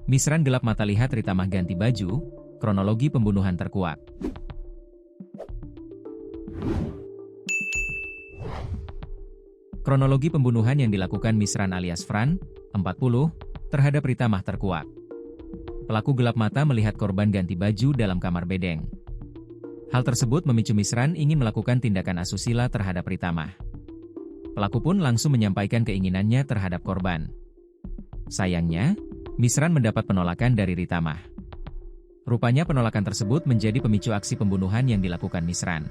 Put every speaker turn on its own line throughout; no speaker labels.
Misran gelap mata lihat Ritamah ganti baju, kronologi pembunuhan terkuak. Kronologi pembunuhan yang dilakukan Misran alias Fran, 40, terhadap Ritamah terkuak. Pelaku gelap mata melihat korban ganti baju dalam kamar bedeng. Hal tersebut memicu Misran ingin melakukan tindakan asusila terhadap Ritamah. Pelaku pun langsung menyampaikan keinginannya terhadap korban. Sayangnya, Misran mendapat penolakan dari Ritamah. Rupanya penolakan tersebut menjadi pemicu aksi pembunuhan yang dilakukan Misran.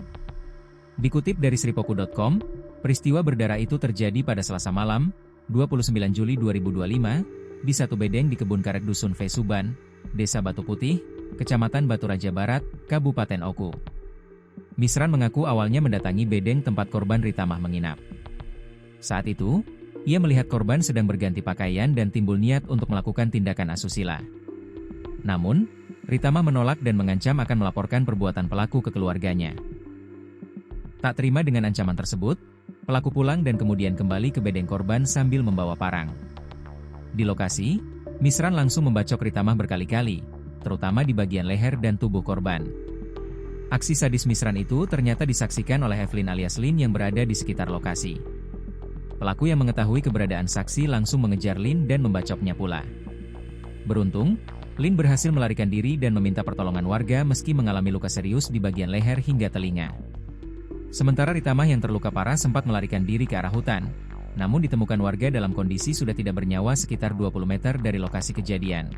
Dikutip dari sripoku.com, peristiwa berdarah itu terjadi pada Selasa malam, 29 Juli 2025, di satu bedeng di kebun karet Dusun Vesuban, Desa Batu Putih, Kecamatan Batu Raja Barat, Kabupaten Oku. Misran mengaku awalnya mendatangi bedeng tempat korban Ritamah menginap. Saat itu, ia melihat korban sedang berganti pakaian dan timbul niat untuk melakukan tindakan asusila. Namun, Ritamah menolak dan mengancam akan melaporkan perbuatan pelaku ke keluarganya. Tak terima dengan ancaman tersebut, pelaku pulang dan kemudian kembali ke bedeng korban sambil membawa parang. Di lokasi, Misran langsung membacok Ritamah berkali-kali, terutama di bagian leher dan tubuh korban. Aksi sadis Misran itu ternyata disaksikan oleh Evelyn alias Lin yang berada di sekitar lokasi. Pelaku yang mengetahui keberadaan saksi langsung mengejar Lin dan membacoknya pula. Beruntung, Lin berhasil melarikan diri dan meminta pertolongan warga meski mengalami luka serius di bagian leher hingga telinga. Sementara Ritamah yang terluka parah sempat melarikan diri ke arah hutan, namun ditemukan warga dalam kondisi sudah tidak bernyawa sekitar 20 meter dari lokasi kejadian.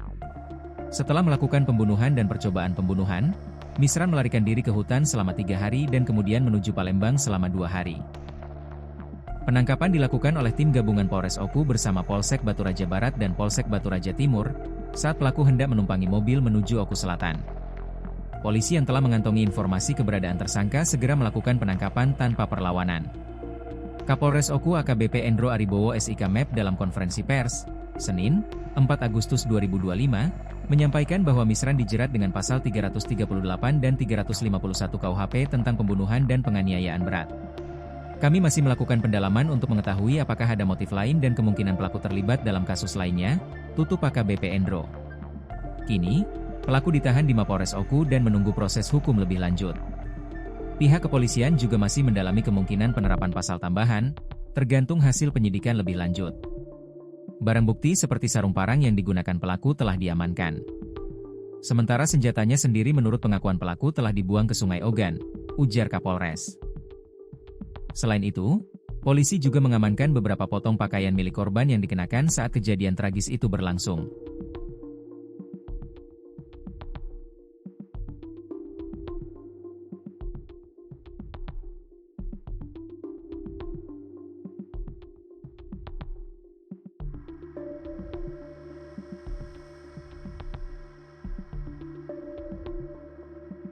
Setelah melakukan pembunuhan dan percobaan pembunuhan, Misran melarikan diri ke hutan selama 3 hari dan kemudian menuju Palembang selama 2 hari. Penangkapan dilakukan oleh tim gabungan Polres Oku bersama Polsek Batu Raja Barat dan Polsek Batu Raja Timur, saat pelaku hendak menumpangi mobil menuju Oku Selatan. Polisi yang telah mengantongi informasi keberadaan tersangka segera melakukan penangkapan tanpa perlawanan. Kapolres Oku AKBP Endro Aribowo SIK MEP dalam konferensi pers, Senin, 4 Agustus 2025, menyampaikan bahwa Misran dijerat dengan pasal 338 dan 351 KUHP tentang pembunuhan dan penganiayaan berat. Kami masih melakukan pendalaman untuk mengetahui apakah ada motif lain dan kemungkinan pelaku terlibat dalam kasus lainnya, tutup AKBP Endro. Kini, pelaku ditahan di Mapolres Oku dan menunggu proses hukum lebih lanjut. Pihak kepolisian juga masih mendalami kemungkinan penerapan pasal tambahan, tergantung hasil penyidikan lebih lanjut. Barang bukti seperti sarung parang yang digunakan pelaku telah diamankan. Sementara senjatanya sendiri menurut pengakuan pelaku telah dibuang ke Sungai Ogan, ujar Kapolres. Selain itu, polisi juga mengamankan beberapa potong pakaian milik korban yang dikenakan saat kejadian tragis itu berlangsung.